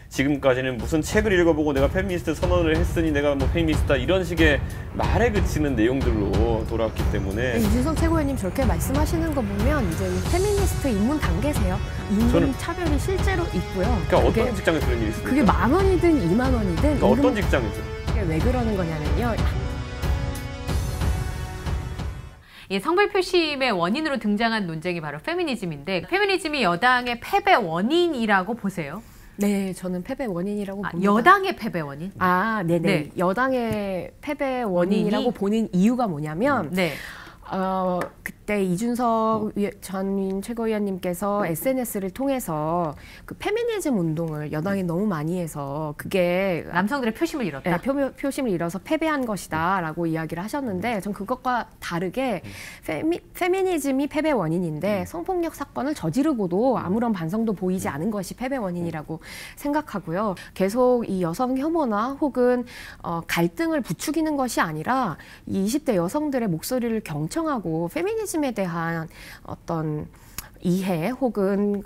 지금까지는 무슨 책을 읽어보고 내가 페미니스트 선언을 했으니 내가 뭐 페미니스트다 이런 식의 말에 그치는 내용들로 돌아왔기 때문에 이준석 최고위원님 저렇게 말씀하시는 거 보면 이제 페미니스트 입문 단계세요. 임금 차별이 실제로 있고요. 그러니까 어떤 직장에서 그런 일이 있습니까? 그게 10,000원이든 20,000원이든 그러니까 어떤 직장에서? 왜 그러는 거냐면요. 이 성별 표심의 원인으로 등장한 논쟁이 바로 페미니즘인데 페미니즘이 여당의 패배 원인이라고 보세요? 네, 저는 패배 원인이라고 봅니다. 여당의 패배 원인? 네네. 네. 여당의 패배 원인이라고 보는 이유가 뭐냐면 네. 그때 이준석 전 최고위원님께서 SNS를 통해서 그 페미니즘 운동을 여당이 너무 많이 해서 그게 남성들의 표심을 잃었다. 네, 표심을 잃어서 패배한 것이다라고 이야기를 하셨는데 전 그것과 다르게 페미니즘이 패배 원인인데 성폭력 사건을 저지르고도 아무런 반성도 보이지 않은 것이 패배 원인이라고 생각하고요. 계속 이 여성 혐오나 혹은 갈등을 부추기는 것이 아니라 이 20대 여성들의 목소리를 경청하고 페미니즘에 대한 어떤 이해 혹은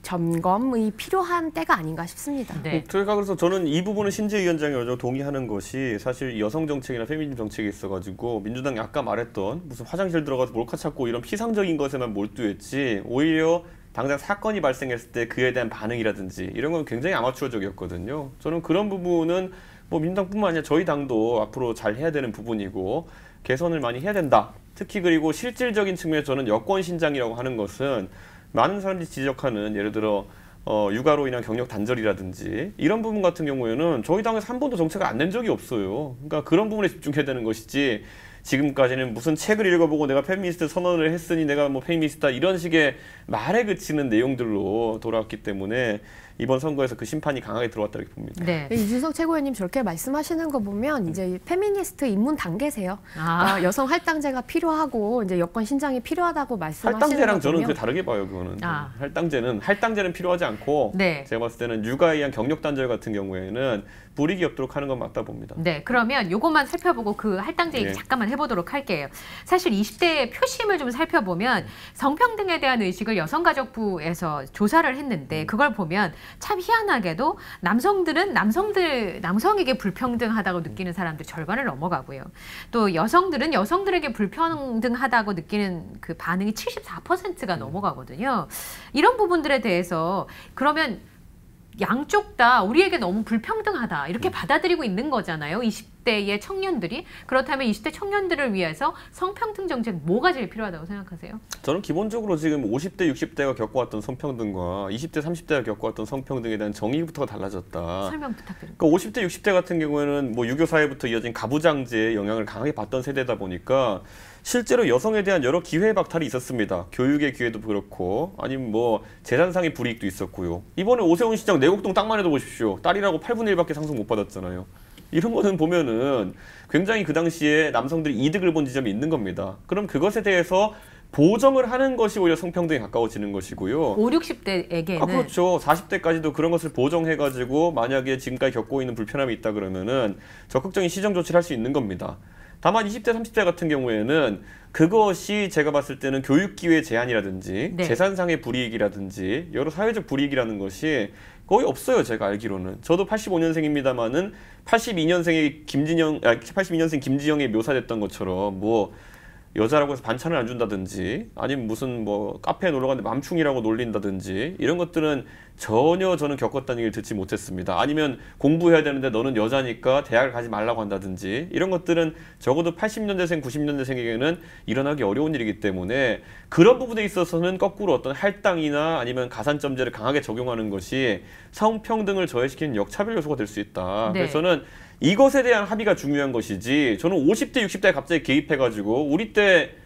점검이 필요한 때가 아닌가 싶습니다. 네. 제가 그래서 저는 이 부분은 신재 위원장이 어제 동의하는 것이 사실 여성 정책이나 페미니즘 정책에 있어가지고 민주당이 아까 말했던 무슨 화장실 들어가서 몰카 찾고 이런 피상적인 것에만 몰두했지 오히려 당장 사건이 발생했을 때 그에 대한 반응이라든지 이런 건 굉장히 아마추어적이었거든요. 저는 그런 부분은 뭐 민주당뿐만 아니라 저희 당도 앞으로 잘 해야 되는 부분이고 개선을 많이 해야 된다. 특히 그리고 실질적인 측면에서 저는 여권 신장이라고 하는 것은 많은 사람들이 지적하는 예를 들어 육아로 인한 경력 단절이라든지 이런 부분 같은 경우에는 저희 당에서 한 번도 정책을 안 낸 적이 없어요. 그러니까 그런 부분에 집중해야 되는 것이지 지금까지는 무슨 책을 읽어보고 내가 페미니스트 선언을 했으니 내가 뭐 페미니스트다 이런 식의 말에 그치는 내용들로 돌아왔기 때문에 이번 선거에서 그 심판이 강하게 들어왔다 이렇게 봅니다. 네. 이준석 최고위원님 저렇게 말씀하시는 거 보면 이제 페미니스트 입문 단계세요. 여성 할당제가 필요하고 이제 여권 신장이 필요하다고 말씀하시는 할당제랑 거군요. 저는 그 다르게 봐요. 그거는 할당제는 필요하지 않고 네. 제가 봤을 때는 육아에 의한 경력 단절 같은 경우에는 불이익이 없도록 하는 건 맞다 봅니다. 네, 그러면 요것만 살펴보고 그 할당제 얘기 잠깐만 해보도록 할게요. 사실 20대의 표심을 좀 살펴보면 성평등에 대한 의식을 여성가족부에서 조사를 했는데 그걸 보면 참 희한하게도 남성에게 불평등하다고 느끼는 사람들 절반을 넘어가고요. 또 여성들은 여성들에게 불평등하다고 느끼는 그 반응이 74%가 넘어가거든요. 이런 부분들에 대해서 그러면 양쪽 다 우리에게 너무 불평등하다 이렇게 받아들이고 있는 거잖아요. 20대의 청년들이. 그렇다면 20대 청년들을 위해서 성평등 정책 뭐가 제일 필요하다고 생각하세요? 저는 기본적으로 지금 50대, 60대가 겪어왔던 성평등과 20대, 30대가 겪어왔던 성평등에 대한 정의부터가 달라졌다. 설명 부탁드립니다. 그러니까 50대, 60대 같은 경우에는 뭐 유교 사회부터 이어진 가부장제의 영향을 강하게 받던 세대다 보니까 실제로 여성에 대한 여러 기회 박탈이 있었습니다. 교육의 기회도 그렇고 아니면 뭐 재산상의 불이익도 있었고요. 이번에 오세훈 시장 내곡동 땅만 해도 보십시오. 딸이라고 8분의 1밖에 상속 못 받았잖아요. 이런 거는 보면은 굉장히 그 당시에 남성들이 이득을 본 지점이 있는 겁니다. 그럼 그것에 대해서 보정을 하는 것이 오히려 성평등에 가까워지는 것이고요. 5, 60대에게는. 그렇죠. 40대까지도 그런 것을 보정해가지고 만약에 지금까지 겪고 있는 불편함이 있다 그러면은 적극적인 시정 조치를 할 수 있는 겁니다. 다만 20대, 30대 같은 경우에는 그것이 제가 봤을 때는 교육기회 제한이라든지 재산상의 불이익이라든지 여러 사회적 불이익이라는 것이 거의 없어요. 제가 알기로는. 저도 85년생입니다만은 82년생 김진영에 묘사됐던 것처럼 뭐 여자라고 해서 반찬을 안 준다든지 아니면 무슨 뭐 카페에 놀러 갔는데 맘충이라고 놀린다든지 이런 것들은 전혀 저는 겪었다는 얘기를 듣지 못했습니다. 아니면 공부해야 되는데 너는 여자니까 대학을 가지 말라고 한다든지 이런 것들은 적어도 80년대생, 90년대생에게는 일어나기 어려운 일이기 때문에 그런 부분에 있어서는 거꾸로 어떤 할당이나 아니면 가산점제를 강하게 적용하는 것이 성평등을 저해시키는 역차별 요소가 될 수 있다. 네. 그래서 저는 이것에 대한 합의가 중요한 것이지 저는 50대, 60대에 갑자기 개입해가지고 우리 때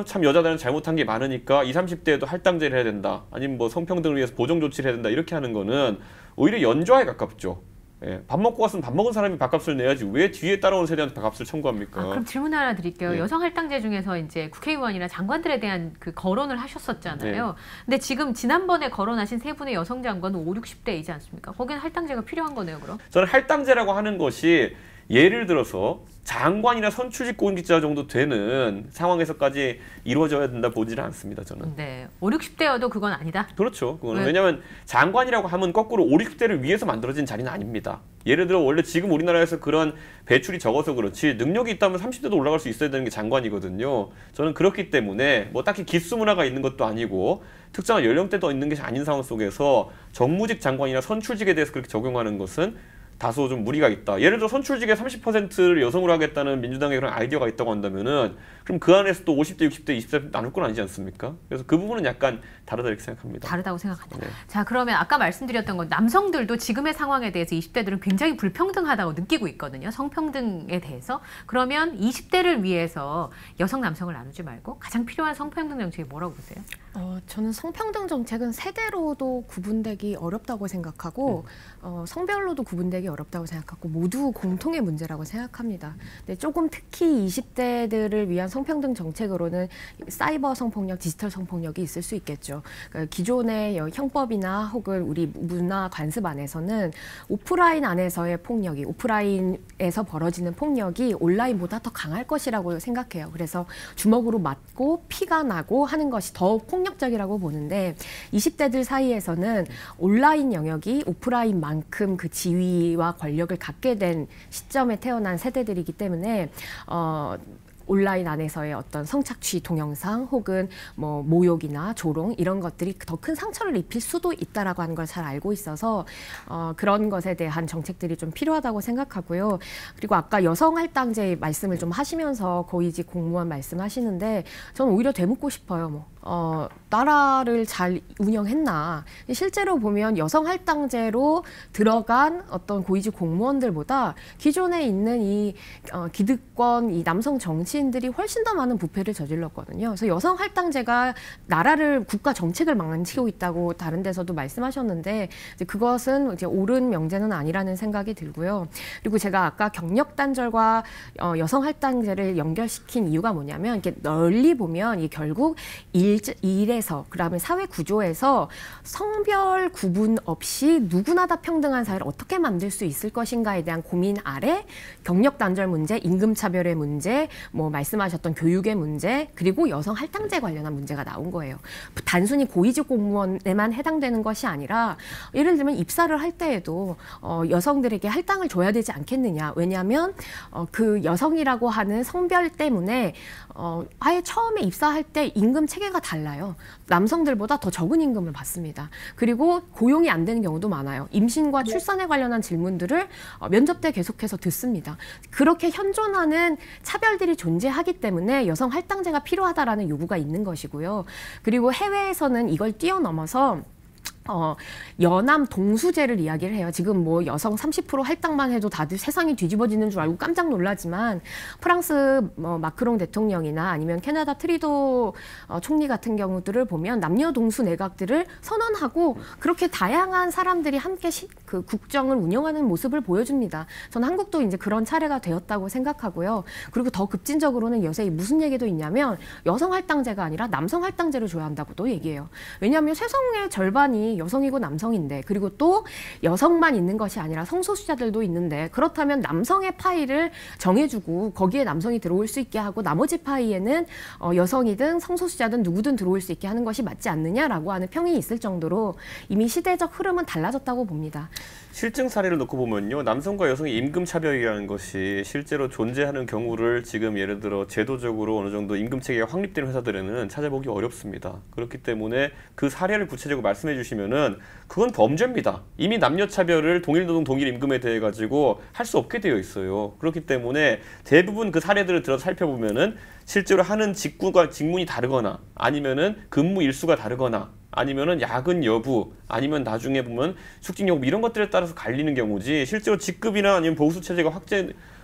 참 여자들은 잘못한 게 많으니까 20, 30대에도 할당제를 해야 된다. 아니면 뭐 성평등을 위해서 보정 조치를 해야 된다. 이렇게 하는 거는 오히려 연좌에 가깝죠. 예, 밥 먹고 왔으면 밥 먹은 사람이 밥값을 내야지 왜 뒤에 따라오는 세대한테 밥값을 청구합니까? 그럼 질문 하나 드릴게요. 네. 여성 할당제 중에서 이제 국회의원이나 장관들에 대한 그 거론을 하셨었잖아요. 근데 지금 지난번에 거론하신 세 분의 여성 장관은 5, 60대이지 않습니까? 거기는 할당제가 필요한 거네요, 그럼? 저는 할당제라고 하는 것이 예를 들어서 장관이나 선출직 공직자 정도 되는 상황에서까지 이루어져야 된다 보지는 않습니다. 저는. 네, 5, 60대여도 그건 아니다. 그렇죠. 그거는 네. 왜냐하면 장관이라고 하면 거꾸로 5, 60대를 위해서 만들어진 자리는 아닙니다. 예를 들어 원래 지금 우리나라에서 그런 배출이 적어서 그렇지 능력이 있다면 30대도 올라갈 수 있어야 되는 게 장관이거든요. 저는 그렇기 때문에 뭐 딱히 기수 문화가 있는 것도 아니고 특정한 연령대도 있는 게 아닌 상황 속에서 정무직 장관이나 선출직에 대해서 그렇게 적용하는 것은 다소 좀 무리가 있다. 예를 들어 선출직의 30%를 여성으로 하겠다는 민주당의 그런 아이디어가 있다고 한다면은 그럼 그 안에서 또 50대, 60대, 20대 나눌 건 아니지 않습니까? 그래서 그 부분은 약간 다르다 이렇게 생각합니다. 다르다고 생각한다. 네. 자, 그러면 아까 말씀드렸던 건 남성들도 지금의 상황에 대해서 20대들은 굉장히 불평등하다고 느끼고 있거든요. 성평등에 대해서. 그러면 20대를 위해서 여성, 남성을 나누지 말고 가장 필요한 성평등 정책이 뭐라고 보세요? 저는 성평등 정책은 세대로도 구분되기 어렵다고 생각하고 성별로도 구분되기 어렵다고 생각하고 모두 공통의 문제라고 생각합니다. 근데 조금 특히 20대들을 위한 성평등 정책으로는 사이버 성폭력, 디지털 성폭력이 있을 수 있겠죠. 그러니까 기존의 형법이나 혹은 우리 문화 관습 안에서는 오프라인 안에서의 폭력이 오프라인에서 벌어지는 폭력이 온라인보다 더 강할 것이라고 생각해요. 그래서 주먹으로 맞고 피가 나고 하는 것이 더 폭력적이라고 보는데 20대들 사이에서는 온라인 영역이 오프라인만큼 그 지위와 권력을 갖게 된 시점에 태어난 세대들이기 때문에 온라인 안에서의 어떤 성착취 동영상 혹은 뭐 모욕이나 조롱 이런 것들이 더 큰 상처를 입힐 수도 있다라고 하는 걸 잘 알고 있어서 그런 것에 대한 정책들이 좀 필요하다고 생각하고요. 그리고 아까 여성 할당제 말씀을 좀 하시면서 고위직 공무원 말씀하시는데 저는 오히려 되묻고 싶어요. 나라를 잘 운영했나. 실제로 보면 여성 할당제로 들어간 어떤 고위직 공무원들보다 기존에 있는 이 기득권, 이 남성 정치인들이 훨씬 더 많은 부패를 저질렀거든요. 그래서 여성 할당제가 나라를 국가 정책을 망치고 있다고 다른 데서도 말씀하셨는데 이제 그것은 이제 옳은 명제는 아니라는 생각이 들고요. 그리고 제가 아까 경력 단절과 여성 할당제를 연결시킨 이유가 뭐냐면 이렇게 널리 보면 이 결국 일에서 그다음에 사회 구조에서 성별 구분 없이 누구나 다 평등한 사회를 어떻게 만들 수 있을 것인가에 대한 고민 아래 경력 단절 문제, 임금 차별의 문제, 뭐 말씀하셨던 교육의 문제, 그리고 여성 할당제 관련한 문제가 나온 거예요. 단순히 고위직 공무원에만 해당되는 것이 아니라 예를 들면 입사를 할 때에도 여성들에게 할당을 줘야 되지 않겠느냐. 왜냐하면 그 여성이라고 하는 성별 때문에 아예 처음에 입사할 때 임금 체계가 달라요. 남성들보다 더 적은 임금을 받습니다. 그리고 고용이 안 되는 경우도 많아요. 임신과 출산에 관련한 질문들을 면접 때 계속해서 듣습니다. 그렇게 현존하는 차별들이 존재하기 때문에 여성 할당제가 필요하다라는 요구가 있는 것이고요. 그리고 해외에서는 이걸 뛰어넘어서 여남 동수제를 이야기를 해요. 지금 뭐 여성 30% 할당만 해도 다들 세상이 뒤집어지는 줄 알고 깜짝 놀라지만 프랑스 마크롱 대통령이나 아니면 캐나다 트리도 총리 같은 경우들을 보면 남녀 동수 내각들을 선언하고 그렇게 다양한 사람들이 함께 그 국정을 운영하는 모습을 보여줍니다. 저는 한국도 이제 그런 차례가 되었다고 생각하고요. 그리고 더 급진적으로는 요새 무슨 얘기도 있냐면 여성 할당제가 아니라 남성 할당제를 줘야 한다고도 얘기해요. 왜냐하면 세상의 절반이 여성이고 남성인데 그리고 또 여성만 있는 것이 아니라 성소수자들도 있는데 그렇다면 남성의 파이를 정해주고 거기에 남성이 들어올 수 있게 하고 나머지 파이에는 여성이든 성소수자든 누구든 들어올 수 있게 하는 것이 맞지 않느냐라고 하는 평이 있을 정도로 이미 시대적 흐름은 달라졌다고 봅니다. 실증 사례를 놓고 보면요. 남성과 여성의 임금 차별이라는 것이 실제로 존재하는 경우를 지금 예를 들어 제도적으로 어느 정도 임금 체계가 확립된 회사들에는 찾아보기 어렵습니다. 그렇기 때문에 그 사례를 구체적으로 말씀해 주시면은 그건 범죄입니다. 이미 남녀 차별을 동일 노동 동일 임금에 대해 가지고 할 수 없게 되어 있어요. 그렇기 때문에 대부분 그 사례들을 들어서 살펴보면은 실제로 하는 직문이 다르거나 아니면은 근무 일수가 다르거나 아니면은 야근 여부, 아니면 나중에 보면 숙직 여부 이런 것들에 따라서 갈리는 경우지 실제로 직급이나 아니면 보수 체제가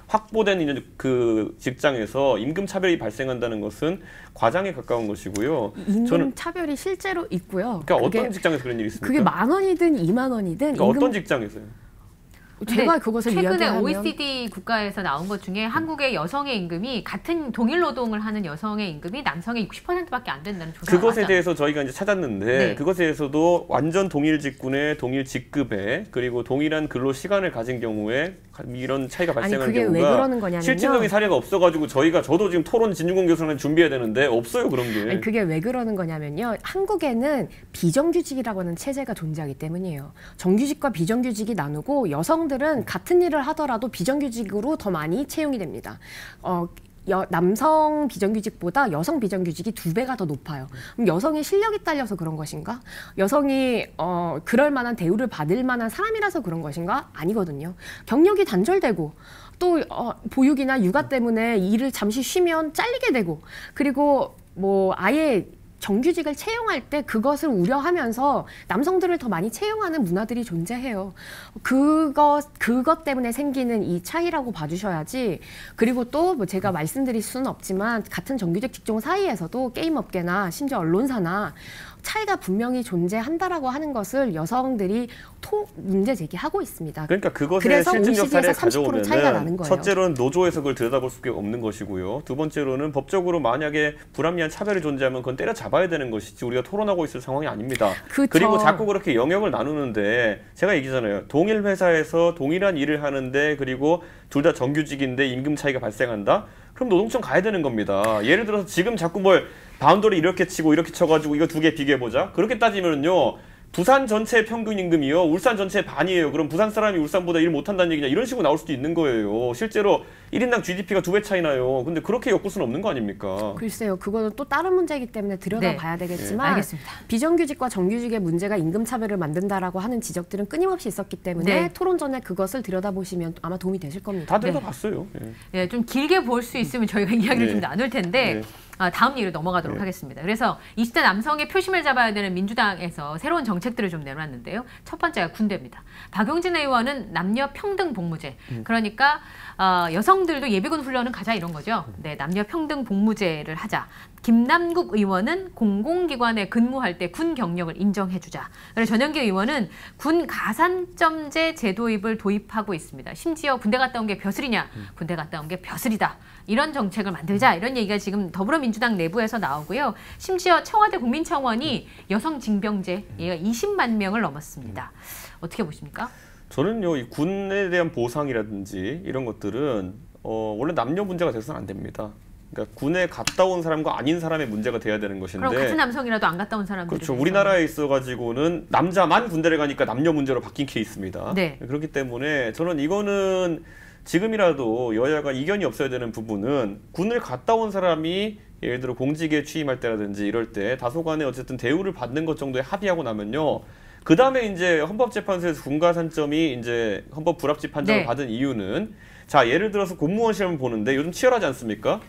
확보된 그 직장에서 임금 차별이 발생한다는 것은 과장에 가까운 것이고요. 임금 차별이 실제로 있고요. 그러니까 어떤 직장에서 그런 일이 있습니까? 그게 10,000원이든 20,000원이든 그러니까 어떤 직장에서요? 제가 그것을 최근에 이야기하면 OECD 국가에서 나온 것 중에 한국의 여성의 임금이 같은 동일 노동을 하는 여성의 임금이 남성의 60%밖에 안 된다는 조사가 그것에 나왔잖아요. 대해서 저희가 이제 찾았는데 네. 그것에 대해서도 완전 동일 직군에 동일 직급에 그리고 동일한 근로 시간을 가진 경우에 이런 차이가 아니 발생하는 그게 왜 경우가 그러는 거냐면요. 실질적인 사례가 없어가지고 저도 지금 토론 진중권 교수랑 준비해야 되는데 없어요 그런 게. 아니, 그게 왜 그러는 거냐면요. 한국에는 비정규직이라고 하는 체제가 존재하기 때문이에요. 정규직과 비정규직이 나누고 여성들은 같은 일을 하더라도 비정규직으로 더 많이 채용이 됩니다. 남성 비정규직보다 여성 비정규직이 2배가 더 높아요. 그럼 여성의 실력이 딸려서 그런 것인가? 여성이 그럴 만한 대우를 받을 만한 사람이라서 그런 것인가? 아니거든요. 경력이 단절되고 또 보육이나 육아 때문에 일을 잠시 쉬면 잘리게 되고 그리고 뭐 아예 정규직을 채용할 때 그것을 우려하면서 남성들을 더 많이 채용하는 문화들이 존재해요. 그것 때문에 생기는 이 차이라고 봐주셔야지. 그리고 또 뭐 제가 말씀드릴 수는 없지만 같은 정규직 직종 사이에서도 게임업계나 심지어 언론사나 차이가 분명히 존재한다라고 하는 것을 여성들이 문제 제기하고 있습니다. 그러니까 그것의 그래서 실증적 사례를 OECD에서 30% 차이가 나는 가져오면 거예요. 첫째로는 노조에서 그걸 들여다볼 수밖에 없는 것이고요. 두 번째로는 법적으로 만약에 불합리한 차별이 존재하면 그건 때려잡아야 되는 것이지 우리가 토론하고 있을 상황이 아닙니다. 그쵸. 그리고 자꾸 그렇게 영역을 나누는데 제가 얘기잖아요. 동일 회사에서 동일한 일을 하는데 그리고 둘 다 정규직인데 임금 차이가 발생한다? 그럼 노동청 가야 되는 겁니다. 예를 들어서 지금 자꾸 뭘 바운더리 이렇게 치고 이렇게 쳐가지고 이거 두 개 비교해보자. 그렇게 따지면요. 부산 전체 평균 임금이요. 울산 전체의 반이에요. 그럼 부산 사람이 울산보다 일 못한다는 얘기냐. 이런 식으로 나올 수도 있는 거예요. 실제로 1인당 GDP가 2배 차이 나요. 근데 그렇게 엮을 수는 없는 거 아닙니까? 글쎄요. 그거는 또 다른 문제이기 때문에 들여다봐야 되겠지만 알겠습니다. 비정규직과 정규직의 문제가 임금 차별을 만든다라고 하는 지적들은 끊임없이 있었기 때문에 네. 토론 전에 그것을 들여다보시면 아마 도움이 되실 겁니다. 다 들어봤어요. 네, 좀 길게 볼 수 있으면 저희가 이야기를 네. 좀 나눌 텐데 네. 다음 얘기로 넘어가도록 네. 하겠습니다. 그래서 20대 남성의 표심을 잡아야 되는 민주당에서 새로운 정책들을 좀 내놨는데요. 첫 번째가 군대입니다. 박용진 의원은 남녀 평등 복무제. 그러니까 여성들도 예비군 훈련은 가자 이런 거죠. 네, 남녀 평등 복무제를 하자. 김남국 의원은 공공기관에 근무할 때 군 경력을 인정해주자. 그리고 전영기 의원은 군 가산점제 제도입을 도입하고 있습니다. 심지어 군대 갔다 온 게 벼슬이냐, 군대 갔다 온 게 벼슬이다. 이런 정책을 만들자. 이런 얘기가 지금 더불어민주당 내부에서 나오고요. 심지어 청와대 국민청원이 여성 징병제 얘가 20만 명을 넘었습니다. 어떻게 보십니까? 저는요, 이 군에 대한 보상이라든지 이런 것들은 원래 남녀 문제가 돼서는 안 됩니다. 그러니까 군에 갔다 온 사람과 아닌 사람의 문제가 돼야 되는 것인데. 그럼 같은 남성이라도 안 갔다 온 사람들이 그렇죠. 우리나라에 있어가지고는 남자만 군대를 가니까 남녀 문제로 바뀐 케이스입니다. 네. 그렇기 때문에 저는 이거는 지금이라도 여야가 이견이 없어야 되는 부분은 군을 갔다 온 사람이 예를 들어 공직에 취임할 때라든지 이럴 때 다소간에 어쨌든 대우를 받는 것 정도에 합의하고 나면요. 그 다음에 이제 헌법재판소에서 군가산점이 이제 헌법 불합치 판정을 네. 받은 이유는 자 예를 들어서 공무원 시험을 보는데 요즘 치열하지 않습니까?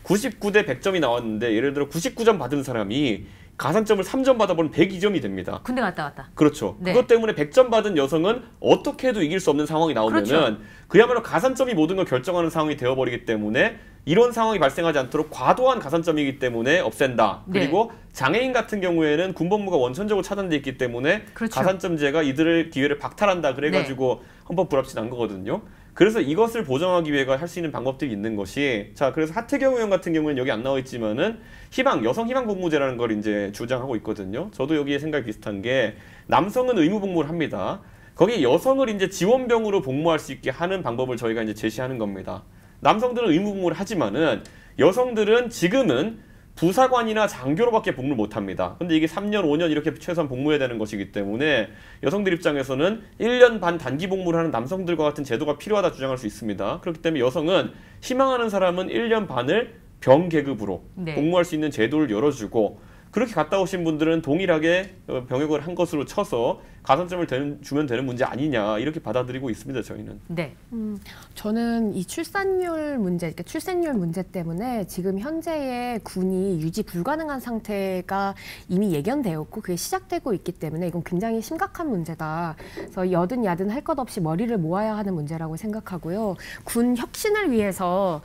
99대 100점이 나왔는데 예를 들어 99점 받은 사람이 가산점을 3점 받아보면 102점이 됩니다. 군대 갔다 왔다. 그렇죠. 네. 그것 때문에 100점 받은 여성은 어떻게 해도 이길 수 없는 상황이 나오면은 그렇죠. 그야말로 가산점이 모든 걸 결정하는 상황이 되어버리기 때문에 이런 상황이 발생하지 않도록 과도한 가산점이기 때문에 없앤다. 네. 그리고 장애인 같은 경우에는 군복무가 원천적으로 차단돼 있기 때문에 그렇죠. 가산점제가 이들의 기회를 박탈한다. 그래가지고 헌법 불합치 난 거거든요. 그래서 이것을 보정하기 위해 할 수 있는 방법들이 있는 것이 자 그래서 하태경 의원 같은 경우는 여기 안 나와 있지만은 여성 희망 복무제라는 걸 이제 주장하고 있거든요. 저도 여기에 생각이 비슷한 게 남성은 의무 복무를 합니다. 거기 여성을 이제 지원병으로 복무할 수 있게 하는 방법을 저희가 이제 제시하는 겁니다. 남성들은 의무 복무를 하지만은 여성들은 지금은 부사관이나 장교로밖에 복무를 못합니다. 근데 이게 3년, 5년 이렇게 최소한 복무해야 되는 것이기 때문에 여성들 입장에서는 1년 반 단기 복무를 하는 남성들과 같은 제도가 필요하다 주장할 수 있습니다. 그렇기 때문에 여성은 희망하는 사람은 1년 반을 병계급으로 네. 복무할 수 있는 제도를 열어주고 그렇게 갔다 오신 분들은 동일하게 병역을 한 것으로 쳐서 가산점을 주면 되는 문제 아니냐 이렇게 받아들이고 있습니다. 저희는. 네. 저는 이 출산율 문제, 그러니까 출생률 문제 때문에 지금 현재의 군이 유지 불가능한 상태가 이미 예견되었고 그게 시작되고 있기 때문에 이건 굉장히 심각한 문제다. 그래서 여든 야든 할 것 없이 머리를 모아야 하는 문제라고 생각하고요. 군 혁신을 위해서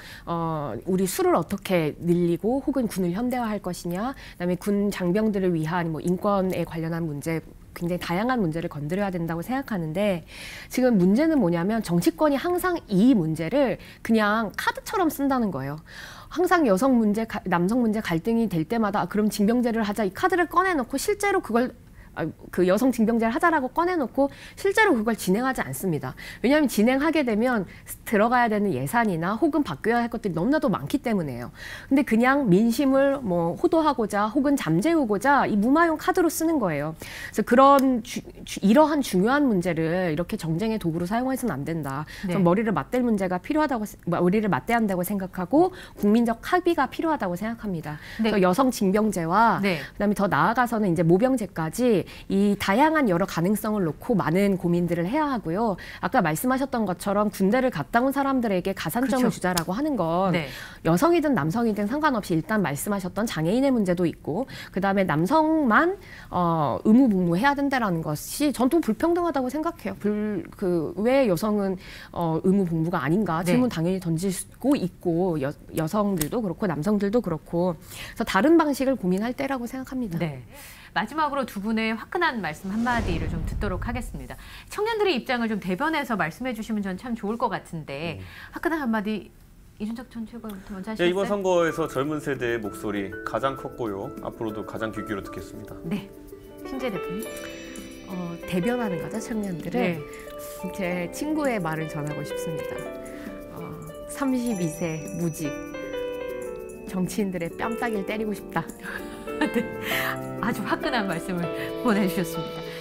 우리 수를 어떻게 늘리고 혹은 군을 현대화할 것이냐, 그다음에 군 장병들을 위한 뭐 인권에 관련한 문제 굉장히 다양한 문제를 건드려야 된다고 생각하는데 지금 문제는 뭐냐면 정치권이 항상 이 문제를 그냥 카드처럼 쓴다는 거예요. 항상 여성 문제, 남성 문제 갈등이 될 때마다 그럼 징병제를 하자 이 카드를 꺼내놓고 실제로 그걸 그 여성 징병제를 하자라고 꺼내놓고 실제로 그걸 진행하지 않습니다. 왜냐하면 진행하게 되면 들어가야 되는 예산이나 혹은 바뀌어야 할 것들이 너무나도 많기 때문에요. 근데 그냥 민심을 뭐 호도하고자 혹은 잠재우고자 이 무마용 카드로 쓰는 거예요. 그래서 그런 이러한 중요한 문제를 이렇게 정쟁의 도구로 사용해서는 안 된다. 네. 머리를 맞댈 문제가 필요하다고, 머리를 맞대야 한다고 생각하고 국민적 합의가 필요하다고 생각합니다. 네. 그래서 여성 징병제와 네. 그다음에 더 나아가서는 이제 모병제까지 이 다양한 여러 가능성을 놓고 많은 고민들을 해야 하고요. 아까 말씀하셨던 것처럼 군대를 갔다 온 사람들에게 가산점을 그렇죠. 주자라고 하는 건 네. 여성이든 남성이든 상관없이 일단 말씀하셨던 장애인의 문제도 있고 그다음에 남성만 의무복무해야 된다라는 것이 전 또 불평등하다고 생각해요. 왜 여성은 의무복무가 아닌가 네. 질문 당연히 던지고 있고 여성들도 그렇고 남성들도 그렇고 그래서 다른 방식을 고민할 때라고 생각합니다. 네. 마지막으로 두 분의 화끈한 말씀 한마디를 좀 듣도록 하겠습니다. 청년들의 입장을 좀 대변해서 말씀해 주시면 전 참 좋을 것 같은데 화끈한 한마디 이준석 전 최고위원부터 먼저 하시겠어요? 네, 이번 선거에서 젊은 세대의 목소리 가장 컸고요. 앞으로도 가장 귀 기울여 듣겠습니다. 네. 신재 대표님. 대변하는 거죠, 청년들을. 네. 제 친구의 말을 전하고 싶습니다. 32세 무직. 정치인들의 뺨따기를 때리고 싶다. 아주 화끈한 말씀을 보내주셨습니다.